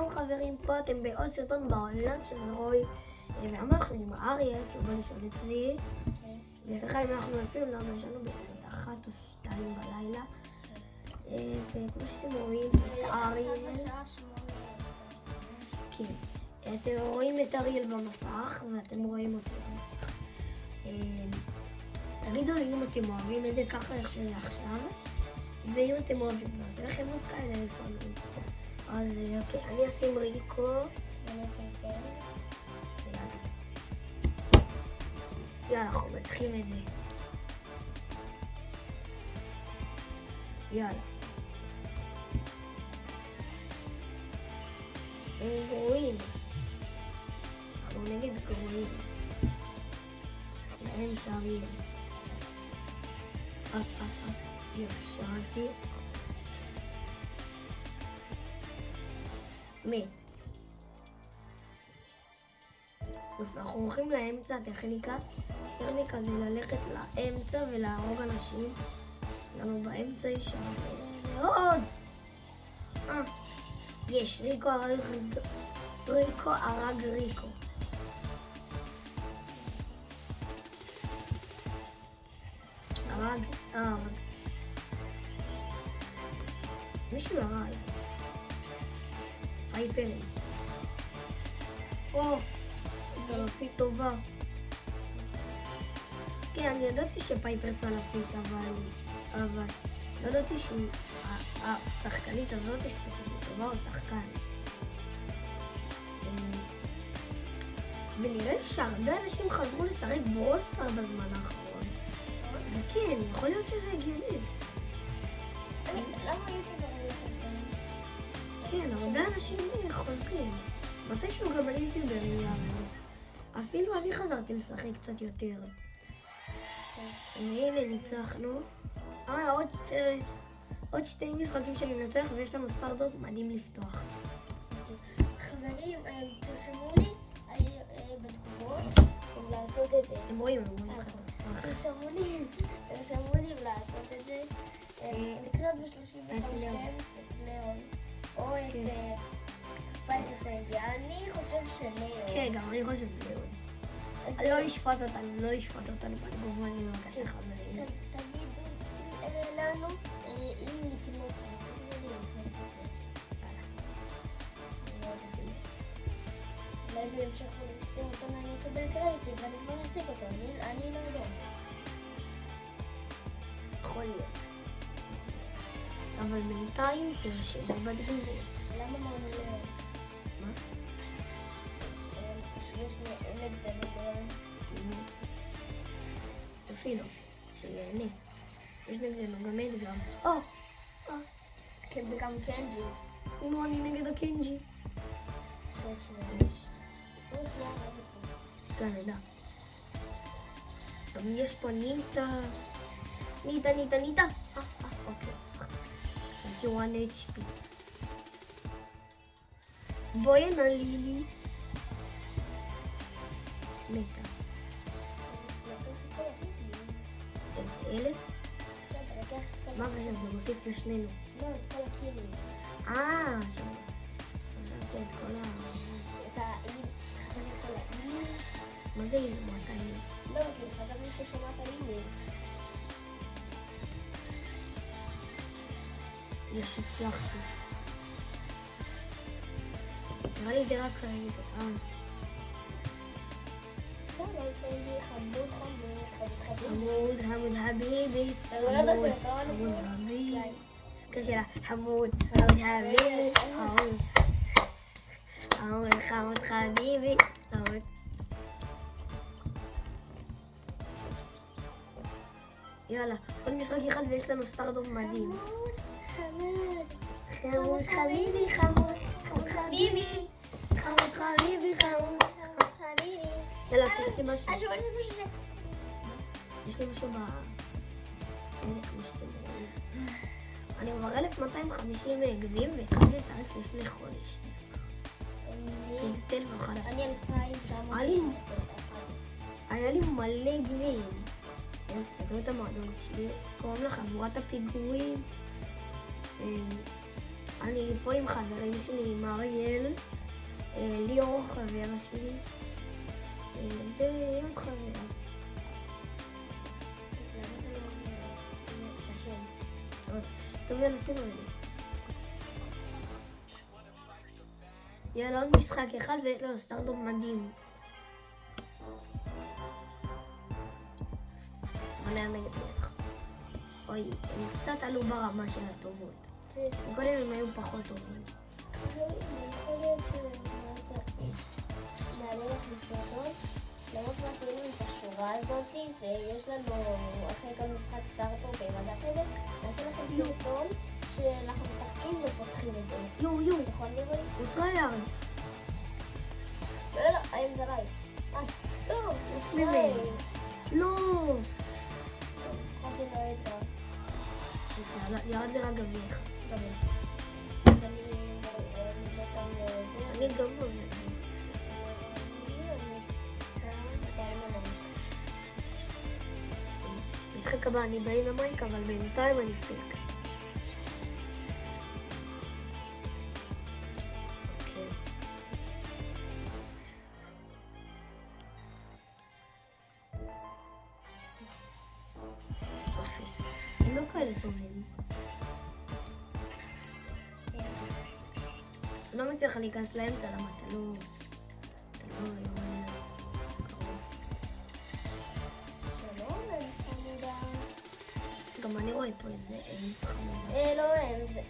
שלום חברים, פה אתם בעוד סרטון בעולם של רוי, ואנחנו עם אריאל, כי הוא בא לישון אצלי, וסליחה אם אנחנו אפילו לא ישנו באיזה 1 או 2 בלילה, וכמו שאתם רואים את אריאל, כן, אתם רואים את אריאל במסך, ואתם רואים אותי במסך. תגידו לי אם אתם אוהבים את זה ככה איך שזה עכשיו, ואם אתם אוהבים, אז לכם עוד כאלה לפעמים. אז אוקיי, אני אשים ריקו. אני אשים כן. יאללה, אנחנו מתחילים את זה. יאללה. הם גרועים. אנחנו נגד גרועים. באמצע אריאל. יופי, שרתי. מת. אנחנו הולכים לאמצע. הטכניקה זה ללכת לאמצע ולהרוג אנשים. לנו באמצע יש מאוד. יש, ריקו הרג ריקו. הרג. מישהו ירה עליי. פייפרים. זה לפי טובה. כן, אני ידעתי שפייפר צלפית, אבל לא ידעתי שהשחקנית הזאת ספציפית טובה או שחקן. ונראה לי שהרבה אנשים חזרו לשחק ברולסטאר בזמן האחרון. וכן, יכול להיות שזה הגיוני. למה יוטיובר לא חוזרים? כן, הרבה אנשים חוזרים. מתישהו גם היוטיוברים יעברו. אפילו אני חזרתי לשחק קצת יותר. והנה ניצחנו. עוד 2 משחקים שאני מנצח ויש לנו סטארט-אפ מדהים לפתוח. חברים, תרשמו לי בתגובות אם לעשות את זה. הם רואים תרשמו לי אם לעשות את זה. לקנות ב-35 גיימס את ליאון או את ספיידר סנג'י. אני חושב שליאון. כן, גם אני חושב שליאון. לא לשפוט אותנו בתגובות, אני מבקש חברים. תגידו לנו אם לקנות את זה. אולי בהמשך לסרטון אני אקבל קרדיט ואני כבר אשיג אותו, אני לא יודע. יכול להיות. אבל בינתיים תרשמו בתגובות. למה אמרנו ליאון? מה? יש נגדנו ליאון. אפילו, שיהנה. יש נגדנו גם אדגר. כן, וגם קנג'י. נו, אני נגד הקינג'י. יש. הוא שנייה אוהב אותך. כן, נדע. גם יש פה ניטה. אוקיי, הצלחתי. 21 HP. בואי נעלי. מתה. את אלה? מה חשב? זה מוסיף לשנינו. לא, את כל הקילים. חשבתי את כל חשבתי את כל האילים. מה זה אילים? מה אתה אילים? לא, כי חשבתי ששמעת אילים. יש, הצלחתי. נראה לי זה רק לא יוצאים לי חמוד חביבי. אתה רואה בסרטון? חמוד חביבי. קשה לה, חמוד חביבי. חמוד חביבי. יאללה, עוד משחק אחד ויש לנו סטארט-אפ מדהים. חמוד חביבי. יאללה, פשוט משהו. יש לי משהו איזה כמו שאתם רואים. אני כבר 1250 גביעים והתחלתי לשחק לפני חודש. זה טלפון חדש. אני 2,900. היה לי מלא גביעים. אז תסתכלו את המועדון שלי, קוראים לה חבורת הפיגורים. אני פה עם חברים שלי, עם אריאל, ליאור חבר שלי, ועוד חבר. טוב, יאללה, שימו לי. יאללה, עוד משחק אחד ולא, סטארדום מדהים. אבל היה נגד מלך. אוי, הם קצת עלו ברמה של הטובות. קודם הם היו פחות טובים. יכול להיות נעלה לך בסרטון, למרות מה תראינו את השורה הזאת שיש לנו אחרי כל משחק סטארט-אפ ועד אחרי זה, נעשה לכם סרטון שאנחנו משחקים ופותחים את זה. יו, נכון לירוי? הוא טרייארד. לא, האם זה רעי? לא, לפני. לא. נכון זה לא ידע. ירד לי רק גביע אחד. אני לא שם לזה. אני גבוה. משחק הבא אני באים למייק, אבל בינתיים אני פיקס. אוקיי. יופי. הם לא כאלה טובים. אני לא מצליח להיכנס לאמצע, למה אתה לא יורד קרוב. שלום, משחק מודע. גם אני רואה פה איזה משחק מודע. לא, אין, זה...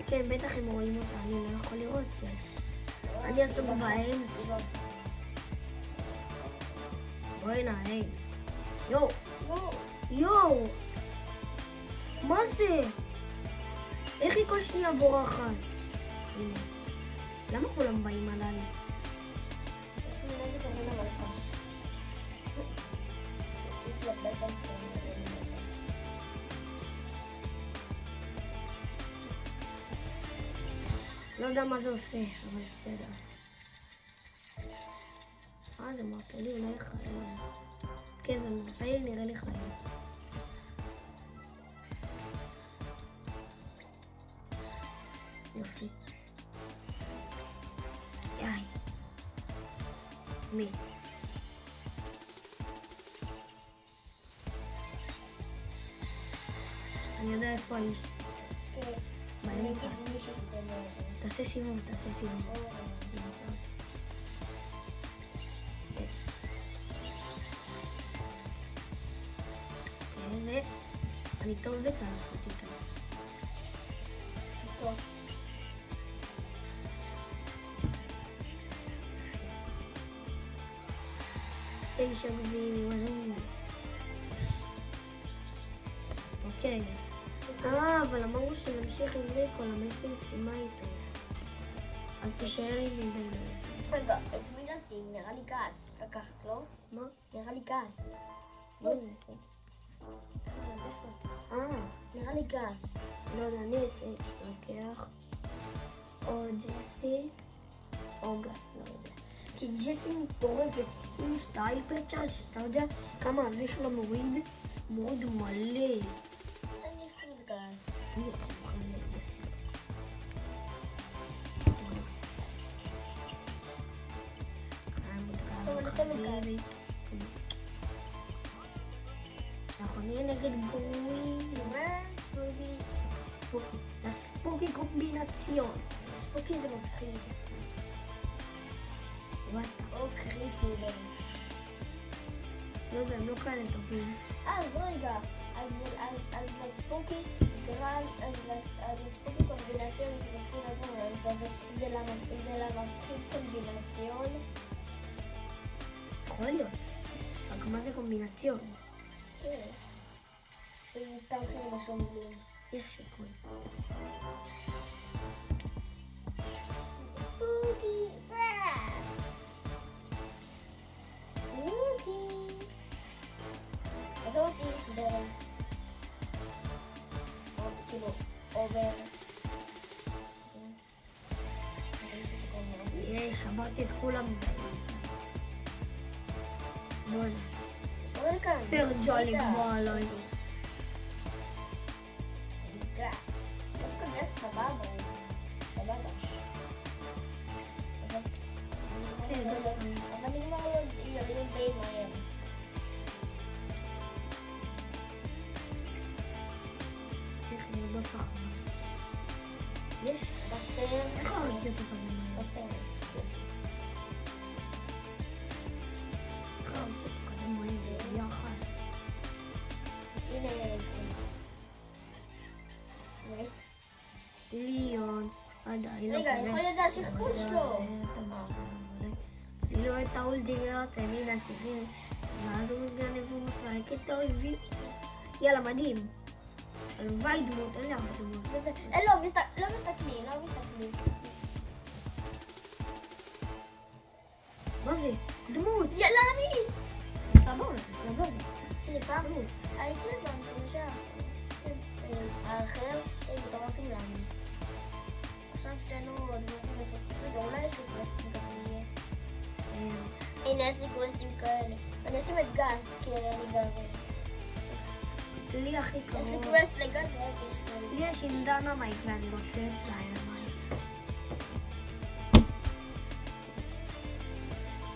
כן, בטח הם רואים אותה, אני לא יכול לראות, כן. אני עסוק באמס. בואי הנה, האמס. יואו! מה זה? איך היא כל שנייה בורחת? הנה. למה כולם באים עליי? לא יודע מה זה עושה, אבל בסדר. זה מרפא לי אולי חיים. כן, זה מרפא לי, נראה לי חיים. יופי. יאי. מת. אני יודע איפה האיש. כן. באמצע. אני אגיד מישהו שבאמת. תעשה סיבוב, תעשה סיבוב. באמצע. אני טוב בצלחות איתה. טוב. תשע גביעים, מלאים. אוקיי. אבל אמרנו שנמשיך עם ריקו, למה יש לי משימה איתו. אז תישאר עם מבין. רגע, את מי לשים? נראה לי גס. לקחת, לא? מה? נראה לי גס. לא זה. נראה לי גס. לא יודע, אני לוקח או ג'סי או גס, לא יודע. כי ג'סי מטורפת, אם יש את ההייפר צ'ארג', אתה יודע כמה הזה שלו מוריד? מוריד מלא. אני אפילו גס. אני אוכל לג'סי. טוב, אני שם את גס. אנחנו נהיה נגד גרועים. מה? ספוקי. הספוקי קומבינציון. ספוקי זה מפחיד. וואטה. או קריפי. לא יודע, הם לא כאלה טובים. אז רגע, אז לספוקי, לספוקי קומבינציון שמפחיד עבור, זה למפחיד קומבינציון. יכול להיות. רק מה זה קומבינציון? כן. שזה סתם חיים השומלים. יש סיכוי. ספוקי, פראט. ספוקי. עזוב אותי, דרם. או כאילו, עובר. שברתי את כולם באמצע. בוא'נה. עובר כאן. פרג'ה לגמור עליי. בפח. יש? בסטר. איך ראיתי אותו כזה מהר? בסטר. איך ראיתי אותו כזה מהר? ביחד. הנה. וait. ליון. עדיין. רגע, יכול להיות זה השכפול שלו. אפילו את האולטימט, מן הסיכים, ואז הוא מתגנב והוא מפרק את האויבים. יאללה, מדהים. הלוואי דמות, אין לי הרבה דמות. לא מסתכלים. מה זה? דמות! יאללה, מיס! סבבה. תראי, פעם הייתי במפגשה. האחר, מטורף עם להמיס. עכשיו שתינו דמותים מפסקים, רגע, אולי יש לי קווסטים כאלה. הנה, יש לי קווסטים כאלה. אני אשים את גס, כי אני גר. לי הכי יש לי קרוב. קווסט לגס, ואז יש כאלה. לי יש עם דינמייט ואני רוצה את דינמייט.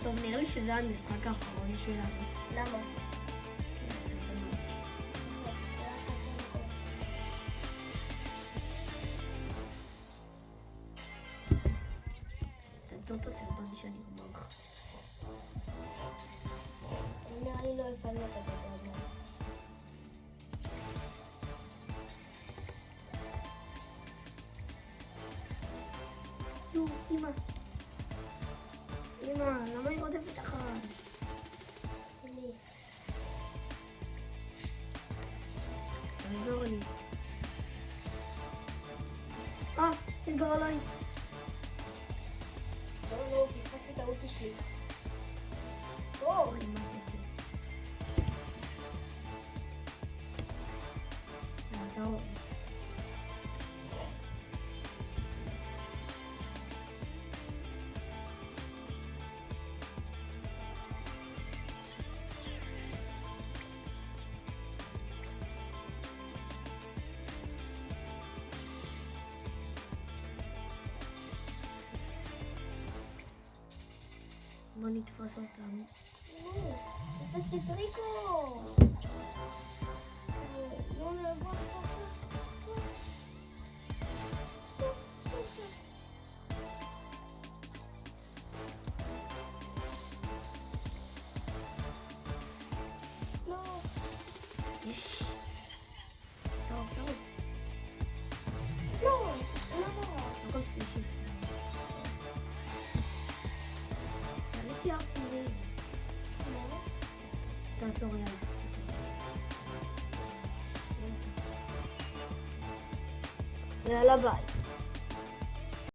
טוב, נראה לי שזה המשחק האחרון שלנו. למה? כן, זה דינמייט. תעצור את הסרטון שאני אומר לך. נראה לי לא הפעלנו אותו באותו הזמן. יו, אמא. אמא, למה היא רודפת אחריי? לי. תעזור לי. תגר עליי. לא, פספסתי את האולטי שלי. אוי, מתתי. תעזור. בוא נתפוס אותם. פספסתי את ריקו! לא נעבור ככה. לא. יש. טוב. לא. למה? הכל שלישי. עליתי הרבה. תעצור, יאללה. יאללה, ביי.